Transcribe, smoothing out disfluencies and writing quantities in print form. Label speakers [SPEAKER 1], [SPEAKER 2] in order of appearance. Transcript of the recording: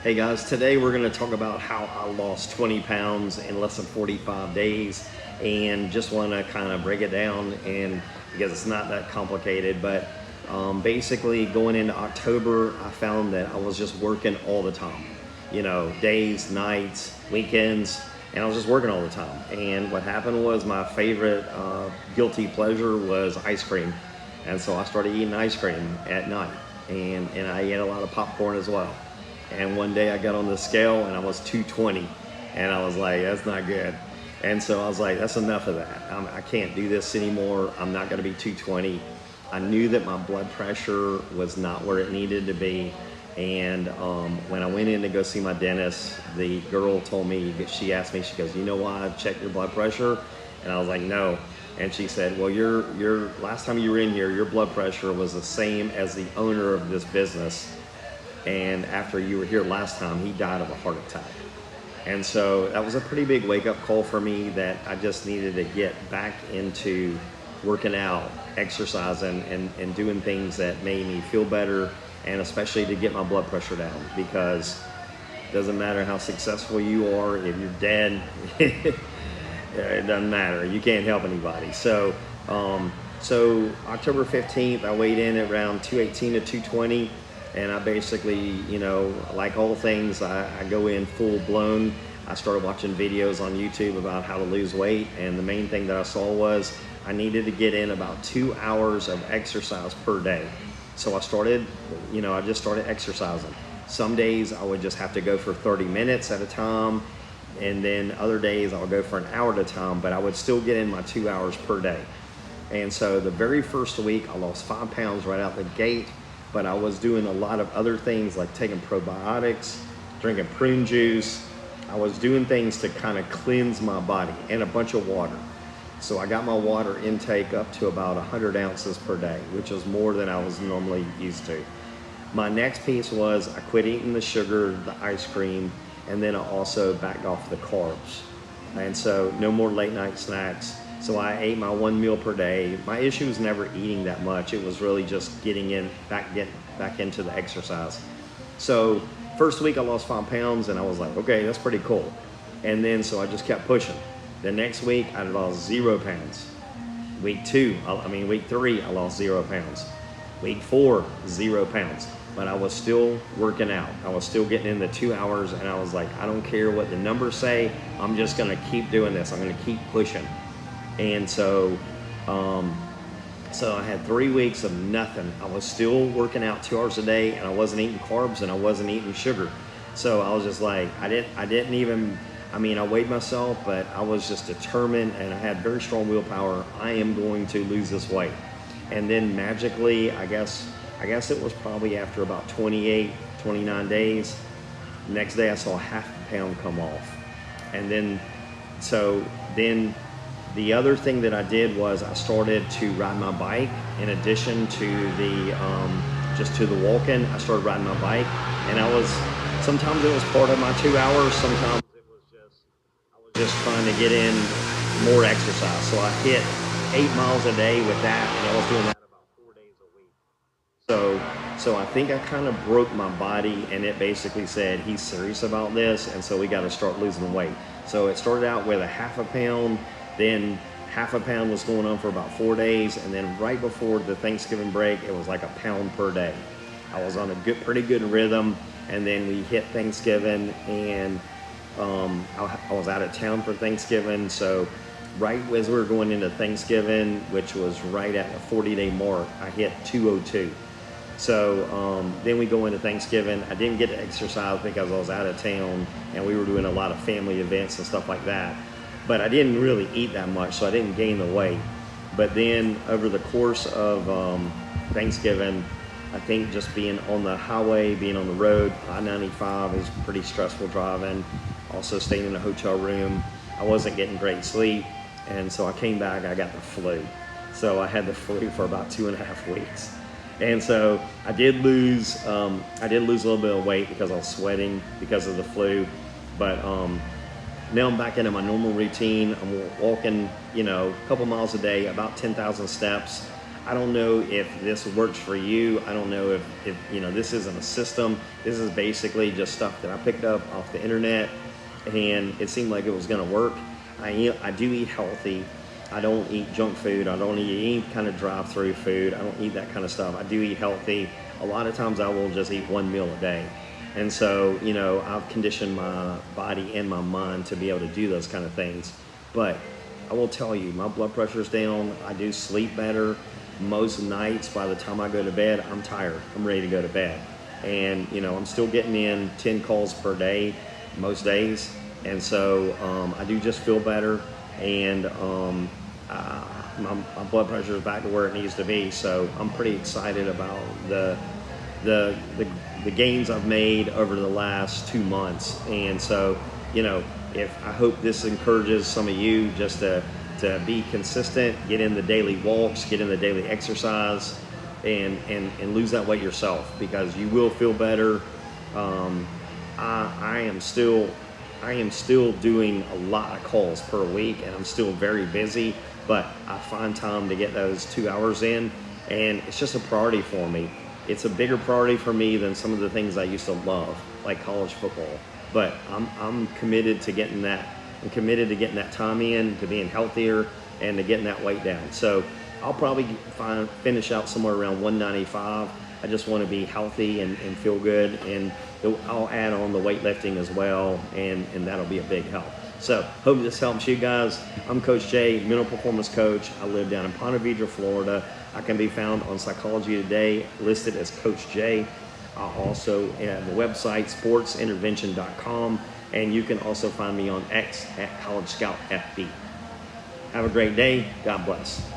[SPEAKER 1] Hey guys, today we're going to talk about how I lost 20 pounds in less than 45 days and just want to kind of break it down and because it's not that complicated, but basically going into October, I found that I was just working all the time, days, nights, weekends, and I was just working all the time. And what happened was my favorite guilty pleasure was ice cream. And so I started eating ice cream at night and I ate a lot of popcorn as well. And one day I got on the scale and I was 220 and I was like, that's not good. And so I was like, that's enough of that. I can't do this anymore. I'm not gonna be 220. I knew that my blood pressure was not where it needed to be. And when I went in to go see my dentist, the girl told me, she asked me, she goes, you know why I checked your blood pressure? And I was like, no. And she said, well, your last time you were in here, your blood pressure was the same as the owner of this business. And after you were here last time, he died of a heart attack. And so that was a pretty big wake-up call for me that I just needed to get back into working out, exercising, and doing things that made me feel better, and especially to get my blood pressure down, because it doesn't matter how successful you are, if you're dead, it doesn't matter. You can't help anybody. So October 15th, I weighed in at around 218 to 220. And I basically, like all things, I go in full blown. I started watching videos on YouTube about how to lose weight. And the main thing that I saw was I needed to get in about 2 hours of exercise per day. So I started, I just started exercising. Some days I would just have to go for 30 minutes at a time. And then other days I would go for an hour at a time, but I would still get in my 2 hours per day. And so the very first week I lost 5 pounds right out the gate. But I was doing a lot of other things like taking probiotics, drinking prune juice. I was doing things to kind of cleanse my body and a bunch of water. So I got my water intake up to about 100 ounces per day, which is more than I was normally used to. My next piece was I quit eating the sugar, the ice cream, and then I also backed off the carbs. And so no more late night snacks. So I ate my 1 meal per day. My issue was never eating that much. It was really just getting back into the exercise. So first week I lost 5 pounds and I was like, okay, that's pretty cool. And then so I just kept pushing. The next week I lost 0 pounds. Week 3, I lost 0 pounds. Week 4, 0 pounds. But I was still working out. I was still getting in the 2 hours and I was like, I don't care what the numbers say. I'm just gonna keep doing this. I'm gonna keep pushing. And so I had 3 weeks of nothing. I was still working out 2 hours a day and I wasn't eating carbs and I wasn't eating sugar. So I was just like, I weighed myself, but I was just determined and I had very strong willpower. I am going to lose this weight. And then magically, I guess it was probably after about 28, 29 days, next day I saw half a pound come off. And then the other thing that I did was I started to ride my bike in addition to the walking. I started riding my bike, and sometimes it was part of my 2 hours. Sometimes I was just trying to get in more exercise. So I hit 8 miles a day with that, and I was doing that about 4 days a week. So I think I kind of broke my body, and it basically said he's serious about this, and so we got to start losing weight. So it started out with a half a pound. Then half a pound was going on for about 4 days, and then right before the Thanksgiving break, it was like a pound per day. I was on a pretty good rhythm, and then we hit Thanksgiving, and I was out of town for Thanksgiving. So right as we were going into Thanksgiving, which was right at the 40-day mark, I hit 202. So then we go into Thanksgiving. I didn't get to exercise because I was out of town, and we were doing a lot of family events and stuff like that. But I didn't really eat that much, so I didn't gain the weight. But then over the course of Thanksgiving, I think just being on the highway, being on the road, I-95 is pretty stressful driving. Also staying in a hotel room. I wasn't getting great sleep. And so I came back, I got the flu. So I had the flu for about 2.5 weeks. And so I did lose a little bit of weight because I was sweating because of the flu. But now I'm back into my normal routine. I'm walking, a couple miles a day, about 10,000 steps. I don't know if this works for you. I don't know if this isn't a system. This is basically just stuff that I picked up off the internet, and it seemed like it was going to work. I do eat healthy. I don't eat junk food. I don't eat any kind of drive-through food. I don't eat that kind of stuff. I do eat healthy. A lot of times I will just eat one meal a day. And so, I've conditioned my body and my mind to be able to do those kind of things. But I will tell you, my blood pressure's down. I do sleep better. Most nights, by the time I go to bed, I'm tired. I'm ready to go to bed. And, I'm still getting in 10 calls per day, most days. And so I do just feel better. And my blood pressure is back to where it needs to be. So I'm pretty excited about the gains I've made over the last 2 months. And so, if I hope this encourages some of you just to be consistent, get in the daily walks, get in the daily exercise, and lose that weight yourself, because you will feel better. I am still doing a lot of calls per week, and I'm still very busy, but I find time to get those 2 hours in, and it's just a priority for me. It's a bigger priority for me than some of the things I used to love, like college football. But I'm committed to getting that. I'm committed to getting that time in, to being healthier, and to getting that weight down. So I'll probably finish out somewhere around 195. I just want to be healthy and feel good, and I'll add on the weightlifting as well, and that'll be a big help. So hope this helps you guys. I'm Coach Jay, mental performance coach. I live down in Ponte Vedra, Florida. I can be found on Psychology Today, listed as Coach Jay. I also have the website, sportsintervention.com, and you can also find me on X at College Scout FB. Have a great day. God bless.